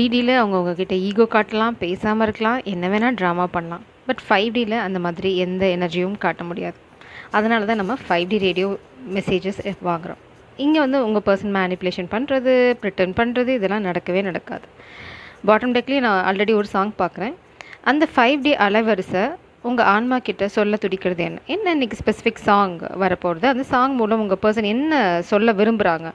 3Dல அவங்க உங்ககிட்ட ஈகோ காட்டலாம், பேசாம இருக்கலாம், என்ன வேணா ட்ராமா பண்ணலாம். பட் 5Dல அந்த மாதிரி எந்த எனர்ஜியும் காட்ட முடியாது. அதனால தான் நம்ம 5D ரேடியோ மெசேஜஸ் வாங்குறோம். இங்க வந்து உங்க பர்சன் மேனிப்புலேஷன் பண்றது, ப்ரிட்டர்ன் பண்றது இதெல்லாம் நடக்கவே நடக்காது. பாட்டம் டெக்லயே நான் ஆல்ரெடி ஒரு சாங் பார்க்குறேன். அந்த 5D அலைவரிசை உங்க ஆன்மா கிட்ட சொல்ல துடிக்கிறது என்ன? என்ன இன்னைக்கு ஸ்பெசிஃபிக் சாங் வரப்போகுது? அந்த சாங் மூலம் உங்க பர்சன் என்ன சொல்ல விரும்புறாங்க?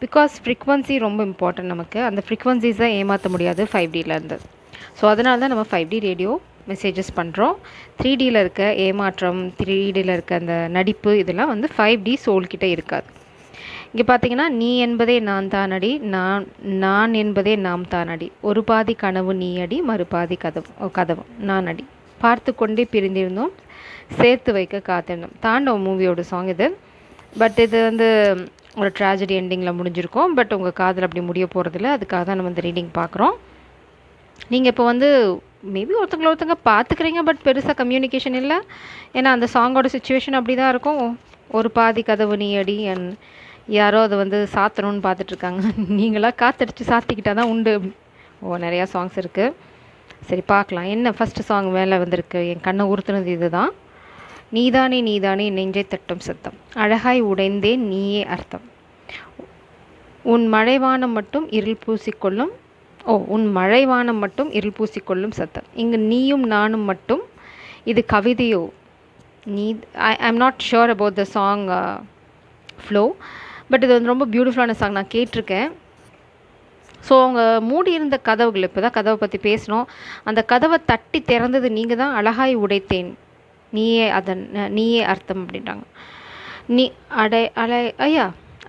பிகாஸ் ஃப்ரீக்வன்சி ரொம்ப இம்பார்ட்டன்ட் நமக்கு. அந்த ஃப்ரீக்வன்சிஸை ஏமாற்ற முடியாது 5Dலேருந்து. ஸோ அதனால தான் நம்ம 5D ரேடியோ மெசேஜஸ் பண்ணுறோம். 3Dயில் இருக்க ஏமாற்றம், 3Dயில் இருக்க அந்த நடிப்பு இதெல்லாம் வந்து 5D சோல்கிட்ட இருக்காது. இங்கே பார்த்தீங்கன்னா, நீ என்பதே நான் தானடி, நான் என்பதே நாம் தானடி, ஒரு பாதி கனவு நீ அடி, மறுபாதி கதவு நான் அடி, பார்த்து கொண்டே பிரிந்திருந்தோம், சேர்த்து வைக்க காத்திருந்தோம். தாண்டவ மூவியோட சாங் இது. பட் இது வந்து ஒரு ட்ராஜடி எண்டிங்கில் முடிஞ்சிருக்கும். பட் உங்கள் காதல் அப்படி முடிய போகிறதில்ல. அதுக்காக தான் நம்ம இந்த ரீடிங் பார்க்குறோம். நீங்கள் இப்போ வந்து மேபி ஒருத்தங்க பார்த்துக்கிறீங்க, பட் பெருசாக கம்யூனிகேஷன் இல்லை. ஏன்னா அந்த சாங்கோட சுச்சுவேஷன் அப்படி தான் இருக்கும். ஒரு பாதி கதவு நீ அடி, யாரோ அதை வந்து சாத்தணும்னு பார்த்துட்ருக்காங்க. நீங்களாக காத்தடிச்சு சாத்திக்கிட்டால் தான் உண்டு. நிறையா சாங்ஸ் இருக்குது. சரி பார்க்கலாம். என்ன ஃபஸ்ட்டு சாங் மேலே வந்திருக்கு, என் கண்ணை உறுத்துனது இது தான். நீதானே நீதானே நெஞ்சை தட்டும் சத்தம், அழகாய் உடைந்தேன் நீயே அர்த்தம், உன் மழைவானம் மட்டும் இருள் பூசிக்கொள்ளும் உன் மழைவானம் மட்டும் இருள் பூசிக்கொள்ளும் சத்தம். இங்கு நீயும் நானும் மட்டும், இது கவிதையோ? I am not sure about the song flow, but இது வந்து ரொம்ப பியூட்டிஃபுல்லான சாங், நான் கேட்டிருக்கேன். ஸோ அவங்க மூடி இருந்த கதவுகள், இப்போ தான் கதவை பற்றி பேசினோம், அந்த கதவை தட்டி திறந்தது நீங்கள் தான், அழகாய் உடைத்தேன் நீயே அர்த்தம் அப்படின்றாங்க. நீ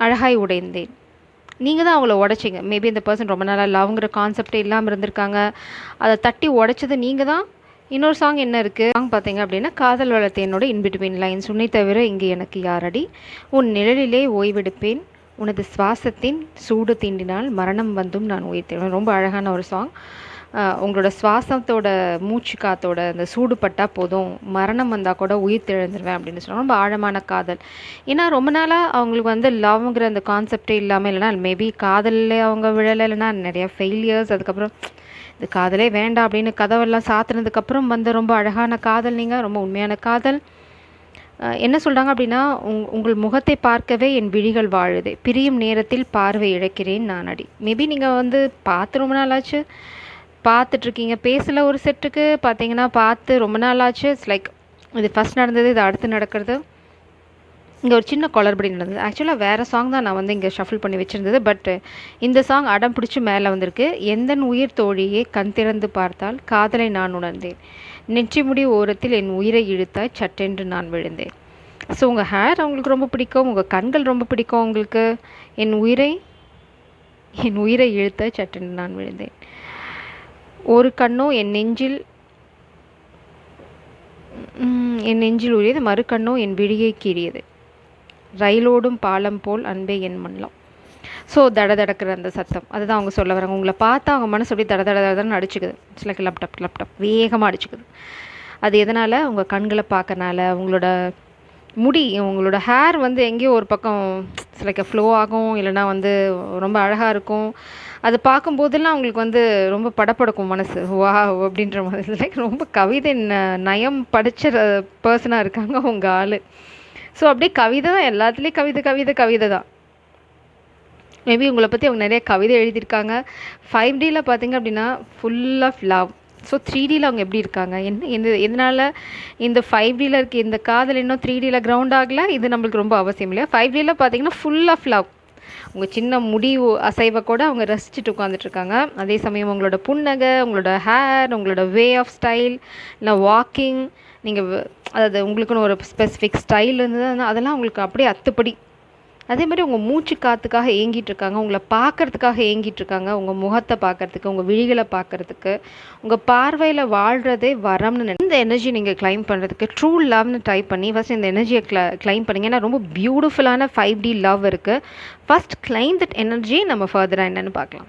அழகாய் உடைந்தேன், நீங்கள் தான் அவங்கள உடைச்சிங்க. மேபி இந்த பர்சன் ரொம்ப நாளாக லவ்ங்கிற கான்செப்டே இல்லாமல் இருந்திருக்காங்க, அதை தட்டி உடைச்சது நீங்கள் தான். இன்னொரு சாங் என்ன இருக்குது சாங் பார்த்தீங்க அப்படின்னா, காதல் வளர்த்தேனோட இன்பிட்வீன் லைன்ஸ், உன்னை தவிர இங்கே எனக்கு யாரடி, உன் நிழலிலே ஓய்வெடுப்பேன், உனது சுவாசத்தின் சூடு தீண்டினால் மரணம் வந்தும் நான் உயிர்த்தேன். ரொம்ப அழகான ஒரு சாங். உங்களோட சுவாசத்தோட மூச்சு காத்தோட அந்த சூடு பட்டால் போதும், மரணம் வந்தால் கூட உயிர் திழந்துருவேன் அப்படின்னு சொல்லுவாங்க. ரொம்ப ஆழமான காதல். ஏன்னா ரொம்ப நாளாக அவங்களுக்கு வந்து லவ்ங்கிற அந்த கான்செப்டே இல்லாமல், இல்லைனா மேபி காதலில் அவங்க விழலை, இல்லைனா நிறையா ஃபெயிலியர்ஸ், அதுக்கப்புறம் இந்த காதலே வேண்டாம் அப்படின்னு கதவெல்லாம் சாத்துனதுக்கப்புறம் வந்து ரொம்ப அழகான காதல், நீங்கள் ரொம்ப உண்மையான காதல். என்ன சொல்கிறாங்க அப்படின்னா, உங்கள் முகத்தை பார்க்கவே என் விழிகள் வாழுதே, பிரியும் நேரத்தில் பார்வை இழக்கிறேன் நான் அடி. மேபி நீங்கள் வந்து பார்த்து ரொம்ப நாள் ஆச்சு, பார்த்துட்ருக்கீங்க, பேசலை ஒரு செட்டுக்கு பார்த்தீங்கன்னா, பார்த்து ரொம்ப நாள் ஆச்சு. இட்ஸ் லைக் இது ஃபஸ்ட் நடந்தது, இது அடுத்து நடக்கிறது. இங்கே ஒரு சின்ன குளறுபடி நடந்தது. ஆக்சுவலாக வேறு சாங் தான் நான் வந்து இங்கே ஷஃபில் பண்ணி வச்சுருந்தது. பட் இந்த சாங் அடம் பிடிச்சி மேலே வந்திருக்கு. எந்தன் உயிர் தோழியே கண் திறந்து பார்த்தால் காதலை நான் உணர்ந்தேன், நெற்றி முடி ஓரத்தில் என் உயிரை இழுத்தாய் சட்டென்று நான் விழுந்தேன். ஸோ உங்கள் ஹேர் அவங்களுக்கு ரொம்ப பிடிக்கும், உங்கள் கண்கள் ரொம்ப பிடிக்கும் உங்களுக்கு. என் உயிரை இழுத்தாய் சட்டென்று நான் விழுந்தேன், ஒரு கண்ணோ என் நெஞ்சில் உரியது, மறு கண்ணோ என் விழியை கீறியது, ரயிலோடும் பாலம் போல் அன்பே என் மண்ணலாம். ஸோ தடக்கிற அந்த சத்தம், அதுதான் அவங்க சொல்ல வராங்க. உங்களை பார்த்தா அவங்க மனசு அப்படி தடன்னு அடிச்சுக்குது. இட்ஸ் லைக் லேப்டாப் வேகமாக அடிச்சுக்குது. அது எதனால்? உங்கள் கண்களை பார்க்கறனால. உங்களோட முடி, உங்களோட ஹேர் வந்து எங்கேயோ ஒரு பக்கம் இட்ஸ் லைக் ஃப்ளோ ஆகும், இல்லைனா வந்து ரொம்ப அழகாக இருக்கும். அது பார்க்கும்போதெல்லாம் அவங்களுக்கு வந்து ரொம்ப படப்படக்கும் மனசு. வா அப்படின்ற மாதிரி லைக் ரொம்ப கவிதை நயம் படித்த பர்சனாக இருக்காங்க உங்கள் ஆள். ஸோ அப்படியே கவிதை தான், எல்லாத்துலேயும் கவிதை தான். மேபி உங்களை பற்றி அவங்க நிறைய கவிதை எழுதியிருக்காங்க. 5Dயில் பார்த்தீங்க அப்படின்னா ஃபுல் ஆஃப் லவ். ஸோ 3Dயில் அவங்க எப்படி இருக்காங்க, எதனால் இந்த 5Dயில் இருக்க இந்த காதல் இன்னும் 3Dயில் கிரவுண்ட் ஆகலை, இது நம்மளுக்கு ரொம்ப அவசியம் இல்லையா? 5Dயில் பார்த்தீங்கன்னா ஃபுல் ஆஃப் லவ். உங்கள் சின்ன முடி அசைவை கூட அவங்க ரசிச்சுட்டு உட்காந்துட்ருக்காங்க. அதே சமயம் உங்களோட புன்னகை, உங்களோட ஹேர், உங்களோட வே ஆஃப் ஸ்டைல், இல்லை வாக்கிங், நீங்கள் அதாவது உங்களுக்குன்னு ஒரு ஸ்பெசிஃபிக் ஸ்டைல் இருந்தது, அதெல்லாம் உங்களுக்கு அப்படியே அத்துப்படி. அதே மாதிரி உங்கள் மூச்சு காற்றுக்காக ஏங்கிட்டுருக்காங்க, உங்களை பார்க்குறதுக்காக ஏங்கிட்டுருக்காங்க, உங்கள் முகத்தை பார்க்குறதுக்கு, உங்கள் விழிகளை பார்க்குறதுக்கு, உங்கள் பார்வையில் வாழ்கிறதே வரம்னு இந்த எனர்ஜி நீங்கள் கிளைம் பண்ணுறதுக்கு ட்ரூ லவ்னு டைப் பண்ணி ஃபஸ்ட் இந்த எனர்ஜியை கிளைம் பண்ணிங்க. ஏன்னா ரொம்ப பியூட்டிஃபுல்லான 5D லவ் இருக்குது. First claim that energy. நம்ம ஃபர்தராக என்னென்னு பார்க்கலாம்.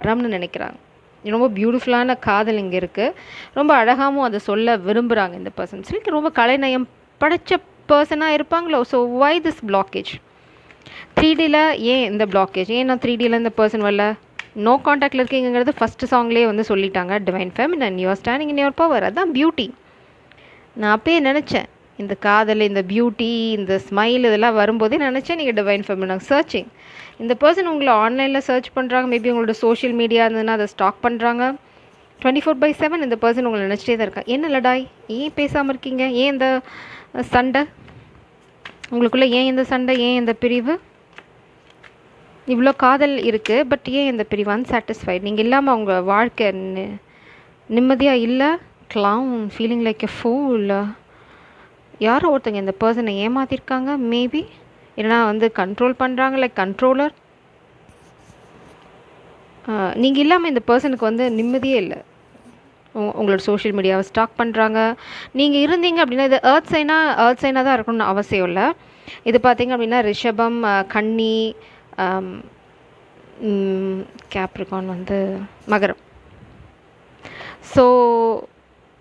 வரம்னு நினைக்கிறாங்க. ரொம்ப பியூட்டிஃபுல்லான காதல் இங்கே இருக்குது. ரொம்ப அழகாகவும் அதை சொல்ல விரும்புகிறாங்க இந்த பர்சன். சொல்லி ரொம்ப கலைநயம் படைத்த பர்சனாக இருப்பாங்களோ. So why this blockage? 3Dயில் ஏன் இந்த பிளாக்கேஜ்? ஏன் நான் 3Dயில் இந்த பர்சன் வரல? நோ காண்டாக்டில் இருக்கீங்கிறது ஃபஸ்ட்டு சாங்லேயே வந்து சொல்லிட்டாங்க. Divine feminine, you are standing in your power. அதுதான் பியூட்டி. நான் அப்பயே நினச்சேன், இந்த காதல், இந்த பியூட்டி, இந்த ஸ்மைல் இதெல்லாம் வரும்போதே நினச்சேன் நீங்கள் டிவைன் ஃபெமினன். சர்ச்சிங், இந்த பர்சன் உங்களை ஆன்லைனில் சர்ச் பண்ணுறாங்க, மேபி உங்களோட சோஷியல் மீடியா இருந்ததுன்னா அதை ஸ்டாக் பண்ணுறாங்க. 24/7 இந்த பர்சன் உங்களை நினச்சிட்டே தான் இருக்கா. என்ன லடாய், ஏன் பேசாமல் இருக்கீங்க? ஏன் இந்த சண்டை உங்களுக்குள்ளே? ஏன் இந்த சண்டை? ஏன் இந்த பிரிவு? இவ்வளோ காதல் இருக்குது, பட் ஏன் இந்த பிரிவு? அன்சாட்டிஸ்ஃபைட். நீங்கள் இல்லாமல் அவங்க வாழ்க்கை நிம்மதியாக இல்லை. Clown, feeling like a pool. யாரோ ஒருத்தங்க இந்த பர்சனை ஏமாற்றிருக்காங்க மேபி, இல்லைனா வந்து கண்ட்ரோல் பண்ணுறாங்க, லைக் கண்ட்ரோலர். நீங்கள் இல்லாமல் இந்த பர்சனுக்கு வந்து நிம்மதியே இல்லை. உங்களோட சோஷியல் மீடியாவை ஸ்டாக் பண்ணுறாங்க. நீங்கள் இருந்தீங்க அப்படின்னா, இது எர்த் சைனாக தான் இருக்கணும்னு அவசியம் இல்லை. இது பார்த்திங்க அப்படின்னா ரிஷபம், கன்னி, கேப்ரிகான் வந்து மகரம். ஸோ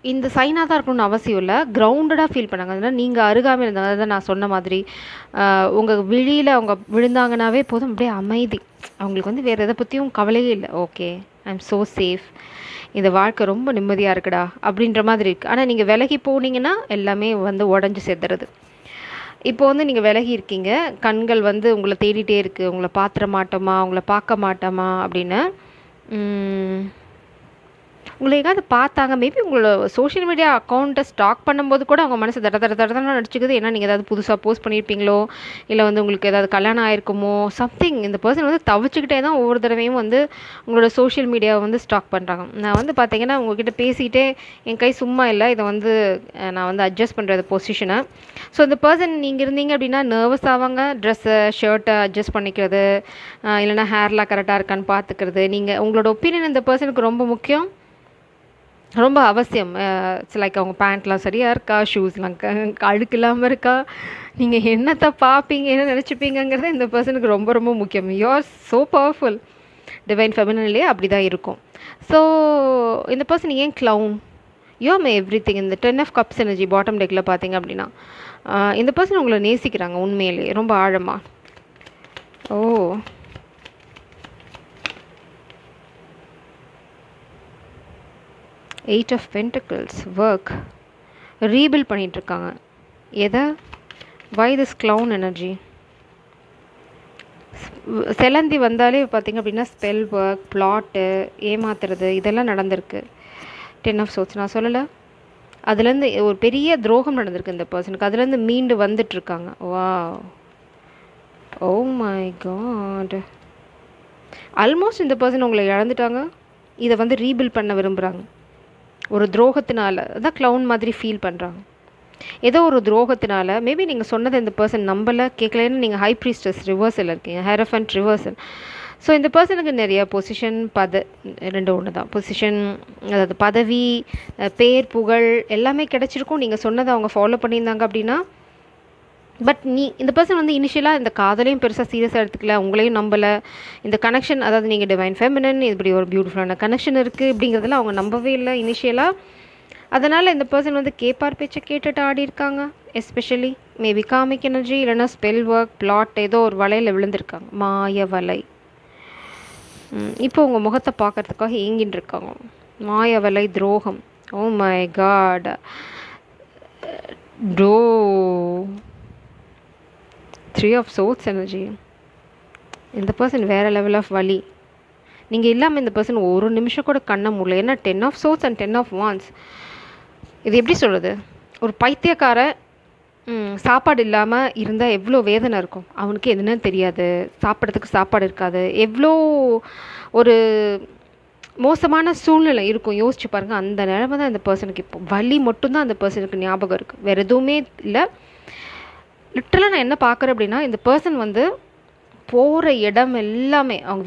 இந்த சைனாக தான் இருக்கணும்னு அவசியம் இல்லை. கிரவுண்டடாக ஃபீல் பண்ணாங்க. அதனால் நீங்கள் அருகாமல் இருந்தாங்க. அதான் நான் சொன்ன மாதிரி உங்கள் விழியில் அவங்க விழுந்தாங்கனாவே போதும், அப்படியே அமைதி. அவங்களுக்கு வந்து வேறு எதை பற்றியும் கவலையே இல்லை. Okay, I am so safe, இந்த வாழ்க்கை ரொம்ப நிம்மதியாக இருக்குடா அப்படின்ற மாதிரி இருக்குது. ஆனால் நீங்கள் விலகி போனீங்கன்னா எல்லாமே வந்து உடஞ்சி செத்துறது. இப்போ வந்து நீங்கள் விலகி இருக்கீங்க, கண்கள் வந்து உங்களை தேடிட்டே இருக்குது, உங்களை பார்த்துட மாட்டோமா, உங்களை பார்க்க மாட்டோமா அப்படின்னு. உங்களை எங்காவது பார்த்தாங்க, மேபி உங்களோட சோஷியல் மீடியா அக்கௌண்ட்டை ஸ்டாக் பண்ணும்போது கூட அவங்க மனசு தட நடிச்சுக்குது. ஏன்னா நீங்கள் ஏதாவது புதுசாக போஸ்ட் பண்ணியிருப்பீங்களோ, இல்லை வந்து உங்களுக்கு ஏதாவது கல்யாணம் ஆயிருக்குமோ, சம்திங். இந்த பர்சன் வந்து தவிச்சுக்கிட்டே தான் ஒவ்வொரு தடவையும் வந்து உங்களோட சோஷியல் மீடியாவை வந்து ஸ்டாக் பண்ணுறாங்க. நான் வந்து பார்த்தீங்கன்னா உங்ககிட்ட பேசிகிட்டே என் கை சும்மா இல்லை, இதை வந்து நான் வந்து அட்ஜஸ்ட் பண்ணுறது பொசிஷனை. ஸோ இந்த பர்சன் நீங்கள் இருந்தீங்க அப்படின்னா நர்வஸ் ஆவாங்க. ட்ரெஸ்ஸை, ஷர்ட்டை அட்ஜஸ்ட் பண்ணிக்கிறது, இல்லைனா ஹேர்லாம் கரெக்டாக இருக்கான்னு பார்த்துக்கிறது. நீங்கள் உங்களோட ஒப்பீனியன் இந்த பர்சனுக்கு ரொம்ப முக்கியம், ரொம்ப அவசியம். இட்ஸ் லைக் அவங்க பேண்ட்லாம் சரியாக இருக்கா, ஷூஸ்லாம் அழுக்கு இல்லாமல் இருக்கா, நீங்கள் என்னத்தை பார்ப்பீங்க, என்ன நினச்சிப்பீங்கிறது இந்த பர்சனுக்கு ரொம்ப ரொம்ப முக்கியம். You are so powerful. Divine ஃபெமினன்லேயே அப்படி தான் இருக்கும். ஸோ இந்த பர்சன் ஏன் clown? You may everything. இந்த 10 of Cups எனர்ஜி பாட்டம் டெக்கில் பார்த்தீங்க அப்படின்னா இந்த பர்சன் உங்களை நேசிக்கிறாங்க உண்மையிலே ரொம்ப ஆழமாக. ஓ, Eight of Pentacles, work rebuild பண்ணிகிட்ருக்காங்க. எதை? Why this clown energy? செலந்தி வந்தாலே பார்த்திங்க அப்படின்னா ஸ்பெல் ஒர்க், பிளாட்டு, ஏமாத்துறது இதெல்லாம் நடந்திருக்கு. 10 of Swords நான் சொல்லலை, அதுலேருந்து ஒரு பெரிய துரோகம் நடந்திருக்கு இந்த பர்சனுக்கு, அதுலேருந்து மீண்டு வந்துட்டுருக்காங்க. வா, ஓ மை காட், ஆல்மோஸ்ட் இந்த பர்சன் உங்களை இழந்துட்டாங்க, இதை வந்து ரீபில்ட் பண்ண விரும்புகிறாங்க. ஒரு துரோகத்தினால தான் க்ளவுன் மாதிரி ஃபீல் பண்ணுறாங்க. ஏதோ ஒரு துரோகத்தினால மேபி நீங்கள் சொன்னதை இந்த பர்சன் நம்பலை, கேட்கலன்னு. நீங்கள் ஹை ப்ரீஸ்டஸ் ரிவர்சல் இருக்கீங்க, ஹெரஃபண்ட் ரிவர்சல். ஸோ இந்த பர்சனுக்கு நிறைய பொசிஷன், ரெண்டு ஒன்று தான் பொசிஷன், அதாவது பதவி, பேர், புகழ் எல்லாமே கிடச்சிருக்கும். நீங்கள் சொன்னதை அவங்க ஃபாலோ பண்ணியிருந்தாங்க அப்படின்னா. பட் இந்த பர்சன் வந்து இனிஷியலாக இந்த காதலையும் பெருசாக சீரியஸாக எடுத்துக்கல, உங்களையும் நம்பலை. இந்த கனெக்ஷன், அதாவது நீங்கள் டிவைன் ஃபெமினன், இப்படி ஒரு பியூட்டிஃபுல்லான கனெக்ஷன் இருக்குது இப்படிங்கிறதுல அவங்க நம்பவே இல்லை இனிஷியலாக. அதனால் இந்த பர்சன் வந்து கேப்பார் பேச்சை கேட்டுட்டு ஆடி இருக்காங்க. எஸ்பெஷலி மேபி காமிக் எனர்ஜி, இல்லைனா ஸ்பெல் ஒர்க், பிளாட், ஏதோ ஒரு வலையில் விழுந்திருக்காங்க, மாய வலை. இப்போ உங்கள் முகத்தை பார்க்குறதுக்காக ஏங்கின்னு இருக்காங்க. மாய வலை, துரோகம். ஓ மை காட், டோ 3 of Swords எனர்ஜி. இந்த பர்சன் வேறு லெவல் ஆஃப் வலி. நீங்கள் இல்லாமல் இந்த பர்சன் ஒரு நிமிஷம் கூட கண்ண முடியல. ஏன்னா 10 of Swords and 10 of Wands. இது எப்படி சொல்கிறது? ஒரு பைத்தியக்கார சாப்பாடு இல்லாமல் இருந்தால் எவ்வளோ வேதனை இருக்கும். அவனுக்கு எதுன்னு தெரியாது, சாப்பிட்றதுக்கு சாப்பாடு இருக்காது, எவ்வளோ ஒரு மோசமான சூழ்நிலை இருக்கும். யோசிச்சு பாருங்கள். அந்த நிலைமை தான் இந்த பர்சனுக்கு. இப்போ வலி மட்டும்தான் அந்த பர்சனுக்கு ஞாபகம் இருக்குது, வேறு எதுவுமே இல்லை. லிட்டரலாக நான் என்ன பார்க்குறேன் அப்படின்னா, இந்த பர்சன் வந்து போகிற இடம் எல்லாமே, அவங்க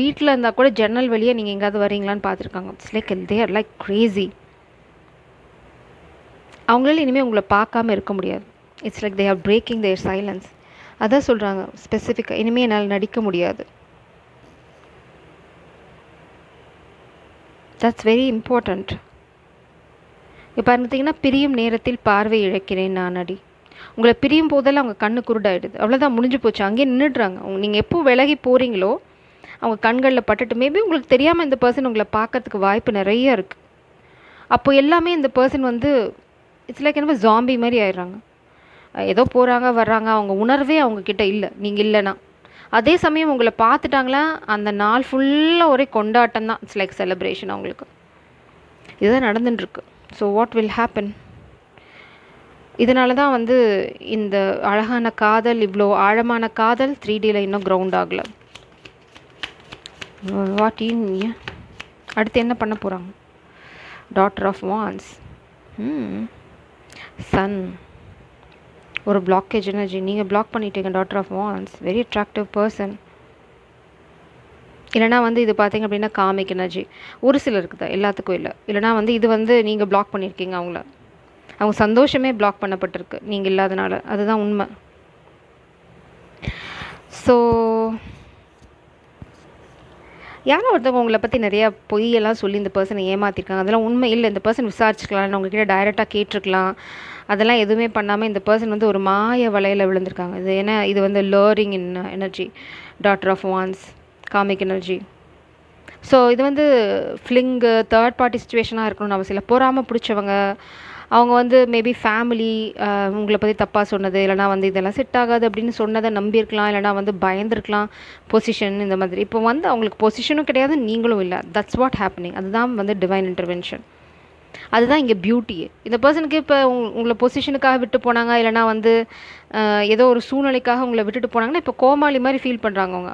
வீட்டில் இருந்தால் கூட ஜன்னல் வழியாக நீங்கள் எங்கேயாவது வரீங்களான்னு பார்த்துருக்காங்க. It's like they are like crazy. அவங்களால இனிமேல் உங்களை பார்க்காம இருக்க முடியாது. It's like they are breaking their silence. அதான் சொல்கிறாங்க ஸ்பெசிஃபிக்காக, இனிமேல் என்னால் நடிக்க முடியாது. That's very important. இப்போ பார்த்தீங்கன்னா, பிரியும் நேரத்தில் பார்வை இழக்கிறேன் நான் அடி. உங்களை பிரியும் போதெல்லாம் அவங்க கண்ணு குருடாயிடுது. அவ்வளோதான், முடிஞ்சு போச்சு. அங்கேயே நின்றுடுறாங்க. நீங்கள் எப்போ விலகி போகிறீங்களோ அவங்க கண்களில் பட்டுட்டு மேபி உங்களுக்கு தெரியாமல் இந்த பர்சன் உங்களை பார்க்கறதுக்கு வாய்ப்பு நிறைய இருக்குது. அப்போ எல்லாமே இந்த பர்சன் வந்து இட்ஸ் லைக் என்னமோ ஜாம்பி மாதிரி ஆயிடுறாங்க. ஏதோ போகிறாங்க வர்றாங்க, அவங்க உணர்வே அவங்கக்கிட்ட இல்லை நீங்கள் இல்லைன்னா. அதே சமயம் உங்களை பார்த்துட்டாங்களா அந்த நாள் ஃபுல்லாக ஒரே கொண்டாட்டம் தான். இட்ஸ் லைக் செலிப்ரேஷன் அவங்களுக்கு. இதுதான் நடந்துட்டுருக்கு. So what will happen? இதனால தான் வந்து இந்த அழகான காதல், இவ்வளோ ஆழமான காதல் 3Dயில் இன்னும் கிரவுண்ட் ஆகலை. வாட் அடுத்து என்ன பண்ண போகிறாங்க? டாட்டர் ஆஃப் வான்ஸ், சன், ஒரு பிளாக்கேஜ் எனர்ஜி. நீங்கள் பிளாக் பண்ணிட்டீங்க daughter of wands. Very attractive person. இல்லைனா வந்து இது பார்த்தீங்க அப்படின்னா காமிக் எனர்ஜி. ஒரு சிலருக்கு தான், எல்லாத்துக்கும் இல்லை. இல்லைனா வந்து இது வந்து நீங்கள் பிளாக் பண்ணியிருக்கீங்க அவங்கள. அவங்க சந்தோஷமே பிளாக் பண்ணப்பட்டிருக்கு நீங்கள் இல்லாதனால. அதுதான் உண்மை. ஸோ யாரோ ஒருத்தவங்க உங்களை பற்றி நிறையா பொய்யெல்லாம் சொல்லி இந்த பர்சனை ஏமாற்றிருக்காங்க. அதெல்லாம் உண்மை இல்லை. இந்த பர்சன் விசாரிச்சுக்கலாம், உங்ககிட்ட டைரெக்டாக கேட்டிருக்கலாம். அதெல்லாம் எதுவுமே பண்ணாமல் இந்த பர்சன் வந்து ஒரு மாய வலையில் விழுந்திருக்காங்க. இது ஏன்னா இது வந்து learning in energy, daughter of wands, comic energy. So இது வந்து ஃப்ளிங்கு, தேர்ட் பார்ட்டி சுச்சுவேஷனாக இருக்கணும்னு அவசியம் இல்லை. பொறாமல் பிடிச்சவங்க, அவங்க வந்து மேபி ஃபேமிலி உங்களை பற்றி தப்பாக சொன்னது, இல்லைனா வந்து இதெல்லாம் செட் ஆகாது அப்படின்னு சொன்னதை நம்பியிருக்கலாம். இல்லைனா வந்து பயந்துருக்கலாம். பொசிஷன் இந்த மாதிரி. இப்போ வந்து அவங்களுக்கு பொசிஷனும் கிடையாது, நீங்களும் இல்லை. That's what happening. அதுதான் வந்து டிவைன் இன்டர்வென்ஷன். அதுதான் இங்கே பியூட்டியே. இந்த பர்சனுக்கு இப்போ உங்களை பொசிஷனுக்காக விட்டு போனாங்க, இல்லைனா வந்து ஏதோ ஒரு சூழ்நிலைக்காக உங்களை விட்டுட்டு போனாங்கன்னா இப்போ கோமாளி மாதிரி ஃபீல் பண்ணுறாங்க அவங்க.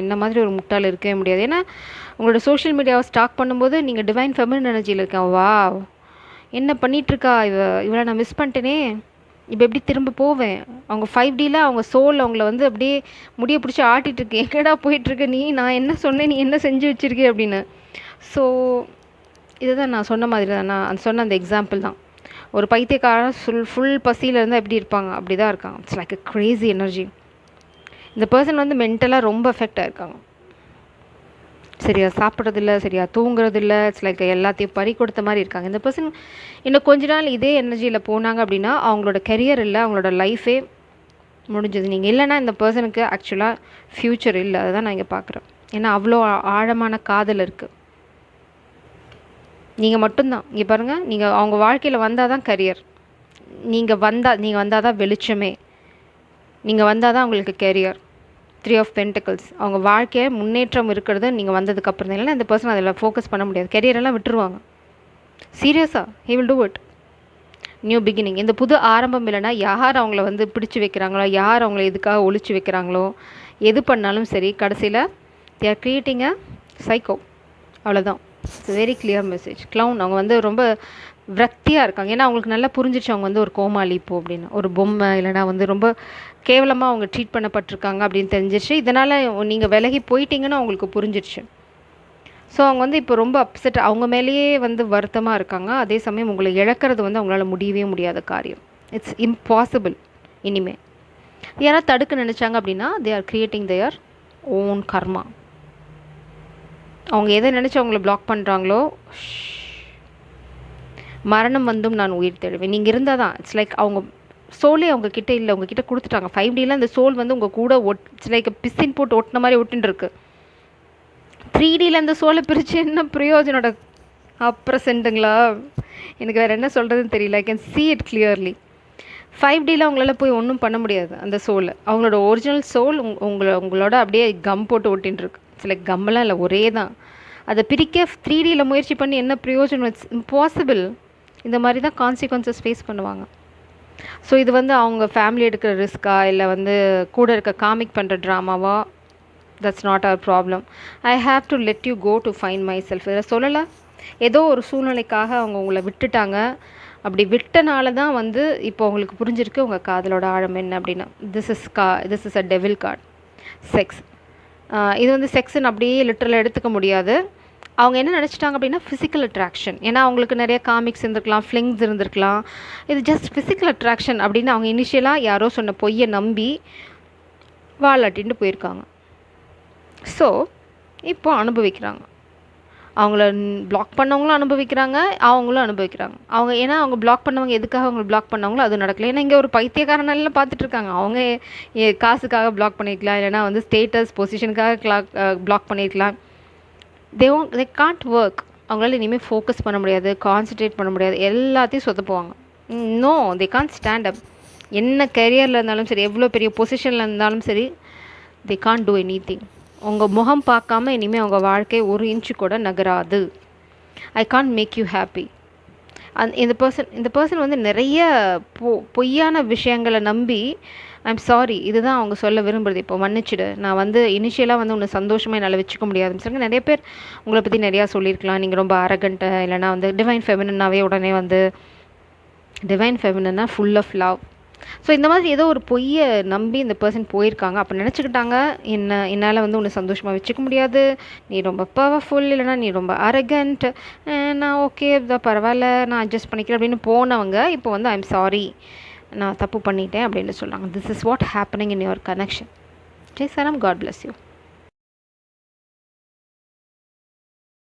என்ன மாதிரி ஒரு முட்டாள் இருக்கவே முடியாது. ஏன்னா உங்களோட சோஷியல் மீடியாவை ஸ்டாக் பண்ணும்போது நீங்கள் டிவைன் ஃபெமினின் எனர்ஜியில் இருக்கேன். வா, என்ன பண்ணிகிட்ருக்கா இவளை நான் மிஸ் பண்ணிட்டேனே, இப்போ எப்படி திரும்ப போவேன்? அவங்க 5Dயில் அவங்க சோல் அவங்கள வந்து அப்படியே முடிய பிடிச்சி ஆட்டிகிட்ருக்கு. எங்கடா போயிட்டுருக்கு நீ? நான் என்ன சொன்னேன், நீ என்ன செஞ்சு வச்சுருக்கே அப்படின்னு. ஸோ இதுதான் நான் சொன்ன மாதிரி தான். நான் சொன்ன அந்த எக்ஸாம்பிள் தான். ஒரு பைத்தியக்காரன் ஃபுல் பசியில் இருந்தால் எப்படி இருப்பாங்க, அப்படி தான் இருக்காங்க. It's like a crazy energy. இந்த பர்சன் வந்து மென்டலாக ரொம்ப எஃபெக்ட் ஆகிருக்காங்க. சரியாக சாப்பிட்றதில்ல, சரியாக தூங்குறதில்ல. இட்ஸ் லைக் எல்லாத்தையும் பறி கொடுத்த மாதிரி இருக்காங்க. இந்த பர்சன் இன்னும் கொஞ்ச நாள் இதே எனர்ஜியில் போனாங்க அப்படின்னா அவங்களோட கெரியர் இல்லை, அவங்களோட லைஃபே முடிஞ்சது. நீங்கள் இல்லைன்னா இந்த பர்சனுக்கு ஆக்சுவலாக ஃப்யூச்சர் இல்லை. அதுதான் நான் இங்கே பார்க்குறேன். ஏன்னா அவ்வளோ ஆழமான காதல் இருக்குது. நீங்கள் மட்டும்தான் இங்கே பாருங்கள். நீங்கள் அவங்க வாழ்க்கையில் வந்தால் தான் கரியர். நீங்கள் வந்தால் தான் வெளிச்சமே. நீங்கள் வந்தால் தான் உங்களுக்கு கெரியர். 3 of pentacles. அவங்க வாழ்க்கையை முன்னேற்றம் இருக்கிறது நீங்கள் வந்ததுக்கப்புறம் தான். இல்லைன்னா இந்த பர்சன் அதில் ஃபோக்கஸ் பண்ண முடியாது. கெரியரெல்லாம் விட்டுருவாங்க. சீரியஸாக he will do it. New beginning. இந்த புது ஆரம்பம் இல்லைன்னா யார் அவங்கள வந்து பிடிச்சி வைக்கிறாங்களோ, யார் அவங்கள எதுக்காக ஒழிச்சு வைக்கிறாங்களோ, எது பண்ணாலும் சரி கடைசியில் they are creating a psycho. அவ்வளோதான். It's very clear message. Clown அவங்க வந்து ரொம்ப விரக்தியாக இருக்காங்க. ஏன்னா அவங்களுக்கு நல்லா புரிஞ்சிச்சு அவங்க வந்து ஒரு கோமாளி இப்போ அப்படின்னு, ஒரு பொம்மை, இல்லைனா வந்து ரொம்ப கேவலமாக அவங்க ட்ரீட் பண்ணப்பட்டிருக்காங்க அப்படின்னு தெரிஞ்சிச்சு. இதனால் நீங்கள் விலகி போயிட்டீங்கன்னு அவங்களுக்கு புரிஞ்சிடுச்சு. ஸோ அவங்க வந்து இப்போ ரொம்ப அப்செட், அவங்க மேலேயே வந்து வருத்தமாக இருக்காங்க. அதே சமயம் உங்களை இழக்கிறது வந்து அவங்களால முடியவே முடியாத காரியம். It's impossible. இனிமேல் யாராவது தடுக்க நினச்சாங்க அப்படின்னா they are creating their own karma. அவங்க எதை நினச்சி அவங்கள பிளாக் பண்ணுறாங்களோ, மரணம் வந்தும் நான் உயிர் தேடுவேன். நீங்கள் இருந்தால் தான். இட்ஸ் லைக் அவங்க சோலே அவங்க கிட்டே இல்லை, உங்ககிட்ட கொடுத்துட்டாங்க. 5Dயில் அந்த சோல் வந்து உங்கள் கூட இட்ஸ் லைக் பிசின் போட்டு ஒட்டின மாதிரி ஒட்டுருக்கு. 3Dயில் அந்த சோலை பிரித்து என்ன பிரயோஜனோட அப்ரசென்ட்டுங்களா? எனக்கு வேறு என்ன சொல்கிறதுன்னு தெரியல. I can see it clearly. 5Dயில் அவங்களால போய் ஒன்றும் பண்ண முடியாது. அந்த சோல் அவங்களோட ஒரிஜினல் சோல் உங்களோட அப்படியே கம் போட்டு ஒட்டின்ட்டுருக்கு. இட்ஸ் லைக் கம்மெல்லாம் இல்லை, ஒரே தான். அதை பிரிக்க 3Dயில் முயற்சி பண்ணி என்ன பிரயோஜனம்? It's impossible. இந்த மாதிரி தான் கான்சிக்வன்சஸ் ஃபேஸ் பண்ணுவாங்க. ஸோ இது வந்து அவங்க ஃபேமிலி எடுக்கிற ரிஸ்க்கா, இல்லை வந்து கூட இருக்க காமிக் பண்ணுற ட்ராமாவா? That's not our problem. I have to let you go to find myself. இதை சொல்லலை. ஏதோ ஒரு சூழ்நிலைக்காக அவங்க உங்களை விட்டுட்டாங்க. அப்படி விட்டனால தான் வந்து இப்போ உங்களுக்கு புரிஞ்சிருக்கு உங்கள் காதலோட ஆழம் என்ன அப்படின்னா. This is a devil card. Sex. இது வந்து செக்ஸ்ன்னு அப்படியே லிட்டரலாக எடுத்துக்க முடியாது. அவங்க என்ன நினச்சிட்டாங்க அப்படின்னா ஃபிசிக்கல் அட்ராக்ஷன். ஏன்னா அவங்களுக்கு நிறைய காமிக்ஸ் இருந்திருக்கலாம், ஃப்ளிங்ஸ் இருந்திருக்கலாம். இது ஜஸ்ட் ஃபிசிக்கல் அட்ராக்ஷன் அப்படின்னு அவங்க இனிஷியலாக யாரோ சொன்ன பொய்யை நம்பி வாலாட்டின்ட்டு போயிருக்காங்க. ஸோ இப்போ அனுபவிக்கிறாங்க. அவங்கள பிளாக் பண்ணவங்களும் அனுபவிக்கிறாங்க, அவங்களும் அனுபவிக்கிறாங்க. ஏன்னா அவங்க பிளாக் பண்ணவங்க எதுக்காக அவங்கள பிளாக் பண்ணாங்களோ அது நடக்கல. ஏன்னா இங்கே ஒரு பைத்தியக்காரனெல்லாம் பார்த்துட்ருக்காங்க. அவங்க காசுக்காக பிளாக் பண்ணியிருக்கலாம், இல்லைனா வந்து ஸ்டேட்டஸ் பொசிஷனுக்காக பிளாக் பண்ணியிருக்கலாம். They can't work. அவங்களால இனிமேல் ஃபோக்கஸ் பண்ண முடியாது, கான்சன்ட்ரேட் பண்ண முடியாது, எல்லாத்தையும் சொதப்புவாங்க. No, they can't stand up. என்ன கெரியரில் இருந்தாலும் சரி, எவ்வளோ பெரிய பொசிஷனில் இருந்தாலும் சரி, தே காண்ட் டூ எனிதிங். உங்கள் முகம் பார்க்காம இனிமேல் அவங்க வாழ்க்கை ஒரு இன்ச்சு கூட நகராது. I can't make you happy. இந்த பர்சன் வந்து நிறைய பொய்யான விஷயங்களை நம்பி ஐம் சாரி இதுதான் அவங்க சொல்ல விரும்புகிறது. இப்போ மன்னிச்சிடு, நான் வந்து இனிஷியலாக வந்து உன்னை சந்தோஷமாக என்னால் வச்சுக்க முடியாதுன்னு சொல்லுங்க. நிறைய பேர் உங்களை பற்றி நிறையா சொல்லியிருக்கலாம், நீங்கள் ரொம்ப அரகண்ட்டு, இல்லைனா வந்து டிவைன் ஃபெமினன்னாவே உடனே வந்து டிவைன் ஃபெமினன்னா ஃபுல் ஆஃப் லவ். ஸோ இந்த மாதிரி ஏதோ ஒரு பொய்யை நம்பி இந்த பர்சன் போயிருக்காங்க. அப்போ நினச்சிக்கிட்டாங்க, என்னால் வந்து உன்னை சந்தோஷமாக வச்சுக்க முடியாது, நீ ரொம்ப பவர்ஃபுல், இல்லைனா நீ ரொம்ப அரகண்ட், நான் ஓகே இதான் பரவாயில்ல, நான் அட்ஜஸ்ட் பண்ணிக்கிறேன் அப்படின்னு போனவங்க இப்போ வந்து ஐம் சாரி, நான் தப்பு பண்ணிட்டேன் அப்படின்னு சொல்கிறாங்க. This is what happening in your connection. Jai சரம், காட் பிளஸ் யூ.